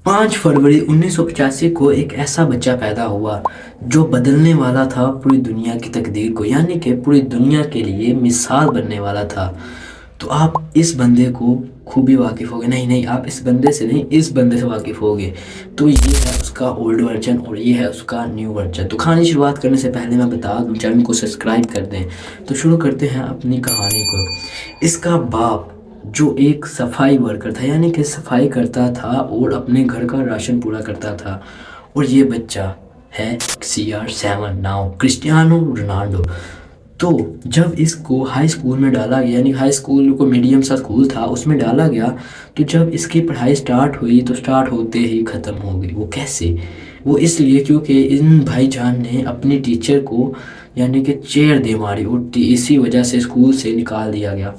5 फरवरी 1985 को एक ऐसा बच्चा पैदा हुआ जो बदलने वाला था पूरी दुनिया की तकदीर को, यानी कि पूरी दुनिया के लिए मिसाल बनने वाला था। तो आप इस बंदे को खूबी वाकिफ़ होगे, नहीं नहीं, आप इस बंदे से नहीं, इस बंदे से वाकिफ़ होगे। तो ये है उसका ओल्ड वर्जन और ये है उसका न्यू वर्जन। तो कहानी शुरुआत करने से पहले मैं बता दूं, चैनल को सब्सक्राइब कर दें। तो शुरू करते हैं अपनी कहानी को। इसका बाप जो एक सफाई वर्कर था, यानी कि सफाई करता था और अपने घर का राशन पूरा करता था, और ये बच्चा है CR7 नाउ, क्रिस्टियानो रोनाल्डो। तो जब इसको हाई स्कूल में डाला गया, यानी हाई स्कूल को मीडियम सा स्कूल था उसमें डाला गया, तो जब इसकी पढ़ाई स्टार्ट हुई तो स्टार्ट होते ही ख़त्म हो गई। वो कैसे? वो इसलिए क्योंकि इन भाईजान ने अपनी टीचर को यानी कि चेयर दे मारी और इसी वजह से स्कूल से निकाल दिया गया।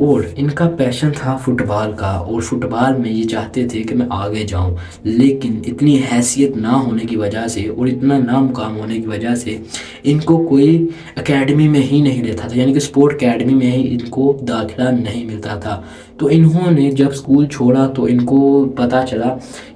और इनका पैशन था फुटबॉल का, और फुटबॉल में ये चाहते थे कि मैं आगे जाऊं, लेकिन इतनी हैसियत ना होने की वजह से और इतना नामुकाम होने की वजह से इनको कोई एकेडमी में ही नहीं लेता था, यानी कि स्पोर्ट एकेडमी में ही इनको दाखिला नहीं मिलता था। तो इन्होंने जब स्कूल छोड़ा तो इनको पता चला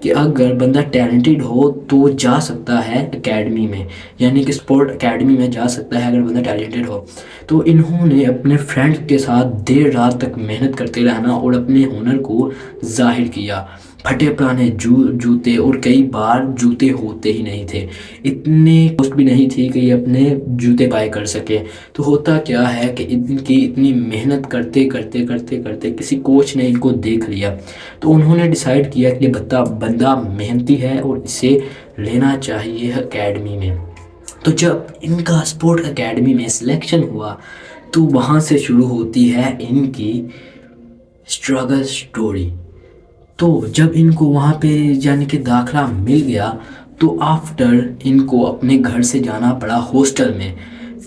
कि अगर बंदा टैलेंटेड हो तो जा सकता है एकेडमी में, यानी कि स्पोर्ट एकेडमी में जा सकता है अगर बंदा टैलेंटेड हो। तो इन्होंने अपने फ्रेंड्स के साथ देर रात तक मेहनत करते रहना और अपने हुनर को ज़ाहिर किया। फटे पुराने जूते, और कई बार जूते होते ही नहीं थे, इतने कॉस्ट भी नहीं थी कि ये अपने जूते बाय कर सके। तो होता क्या है कि इनकी इतनी मेहनत करते करते करते करते किसी कोच ने इनको देख लिया, तो उन्होंने डिसाइड किया कि ये बंदा मेहनती है और इसे लेना चाहिए एकेडमी में। तो जब इनका स्पोर्ट एकेडमी में सिलेक्शन हुआ तो वहाँ से शुरू होती है इनकी स्ट्रगल स्टोरी। तो जब इनको वहाँ पे यानी कि दाखला मिल गया तो आफ्टर इनको अपने घर से जाना पड़ा हॉस्टल में।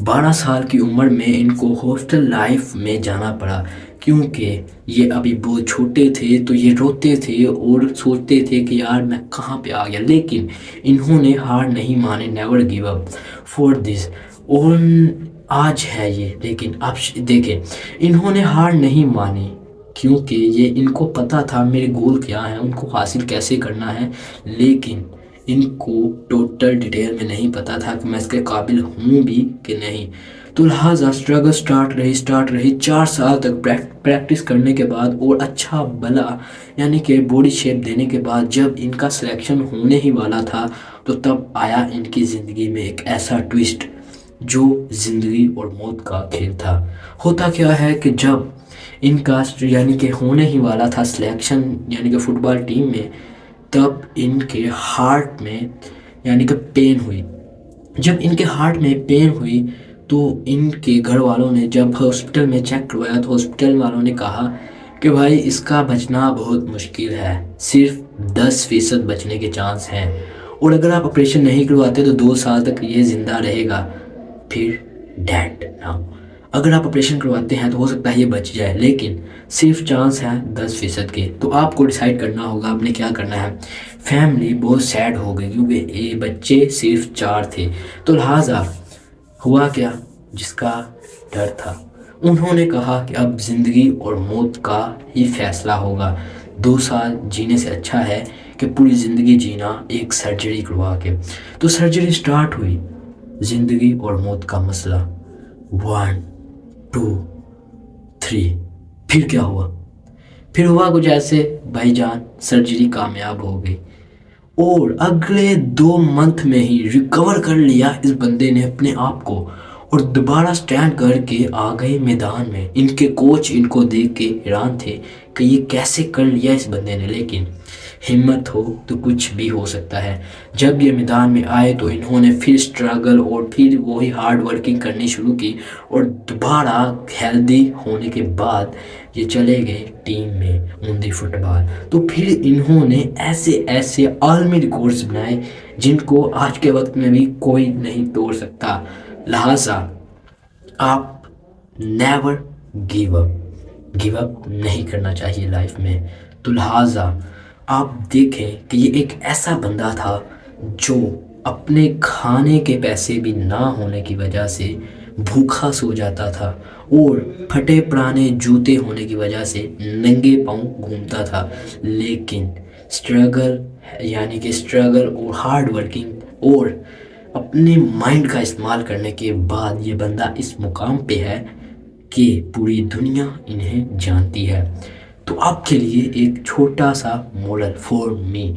12 साल की उम्र में इनको हॉस्टल लाइफ में जाना पड़ा, क्योंकि ये अभी बहुत छोटे थे तो ये रोते थे और सोचते थे कि यार मैं कहाँ पे आ गया। लेकिन इन्होंने हार नहीं माने, never give up for this. और आज है ये, लेकिन आप देखें, इन्होंने हार नहीं मानी क्योंकि ये इनको पता था मेरे गोल क्या है, उनको हासिल कैसे करना है। लेकिन इनको टोटल डिटेल में नहीं पता था कि मैं इसके काबिल हूँ भी कि नहीं। तो लिहाजा स्ट्रगल स्टार्ट रही 4 साल तक प्रैक्टिस करने के बाद और अच्छा भला यानी कि बॉडी शेप देने के बाद जब इनका सिलेक्शन होने ही वाला था तो तब आया इनकी ज़िंदगी में एक ऐसा ट्विस्ट जो ज़िंदगी और मौत का खेल था। होता क्या है कि जब इनका यानी कि होने ही वाला था सिलेक्शन यानी कि फुटबॉल टीम में, तब इनके हार्ट में यानी कि पेन हुई। जब इनके हार्ट में पेन हुई तो इनके घर वालों ने जब हॉस्पिटल में चेक करवाया तो हॉस्पिटल वालों ने कहा कि भाई इसका बचना बहुत मुश्किल है, सिर्फ 10% बचने के चांस हैं, और अगर आप ऑपरेशन नहीं करवाते तो 2 साल तक ये ज़िंदा रहेगा, फिर डेड नाउ। अगर आप ऑपरेशन करवाते हैं तो हो सकता है ये बच जाए, लेकिन सिर्फ चांस है 10% के। तो आपको डिसाइड करना होगा आपने क्या करना है। फैमिली बहुत सैड हो गई क्योंकि ये बच्चे सिर्फ 4 थे। तो लिहाजा हुआ क्या, जिसका डर था, उन्होंने कहा कि अब ज़िंदगी और मौत का ही फैसला होगा। 2 साल जीने से अच्छा है कि पूरी ज़िंदगी जीना एक सर्जरी करवा के। तो सर्जरी स्टार्ट हुई, ज़िंदगी और मौत का मसला, 1 2 3। फिर क्या हुआ? फिर हुआ कुछ ऐसे भाईजान, सर्जरी कामयाब हो गई और अगले 2 मंथ में ही रिकवर कर लिया इस बंदे ने अपने आप को और दोबारा स्टैंड करके आ गए मैदान में। इनके कोच इनको देख के हैरान थे कि ये कैसे कर लिया इस बंदे ने, लेकिन हिम्मत हो तो कुछ भी हो सकता है। जब ये मैदान में आए तो इन्होंने फिर स्ट्रगल और फिर वही हार्ड वर्किंग करनी शुरू की और दोबारा हेल्दी होने के बाद ये चले गए टीम में मुंदी फुटबॉल। तो फिर इन्होंने ऐसे ऐसे आलमी रिकॉर्ड्स बनाए जिनको आज के वक्त में भी कोई नहीं तोड़ सकता। लिहाजा आप नेवर गिव अप नहीं करना चाहिए लाइफ में। तो लिहाजा आप देखें कि ये एक ऐसा बंदा था जो अपने खाने के पैसे भी ना होने की वजह से भूखा सो जाता था और फटे पुराने जूते होने की वजह से नंगे पांव घूमता था, लेकिन स्ट्रगल یعنی کہ اسٹرگل اور ہارڈ ورکنگ اور اپنے مائنڈ کا استعمال کرنے کے بعد یہ بندہ اس مقام پہ ہے کہ پوری دنیا انہیں جانتی ہے۔ تو آپ کے لیے ایک چھوٹا سا ماڈل فور می: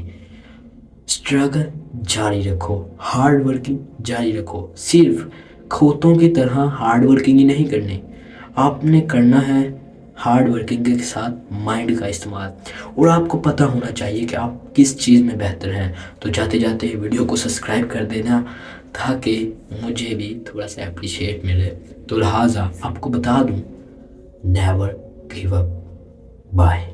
اسٹرگل جاری رکھو، ہارڈ ورکنگ جاری رکھو۔ صرف کھوتوں کی طرح ہارڈ ورکنگ ہی نہیں کرنی، آپ نے کرنا ہے ہارڈ ورکنگ کے ساتھ مائنڈ کا استعمال، اور آپ کو پتہ ہونا چاہیے کہ آپ کس چیز میں بہتر ہیں۔ تو جاتے جاتے ویڈیو کو سبسکرائب کر دینا تاکہ مجھے بھی تھوڑا سا اپریشیٹ ملے۔ تو لہٰذا آپ کو بتا دوں، نیور گیو اپ، بائے۔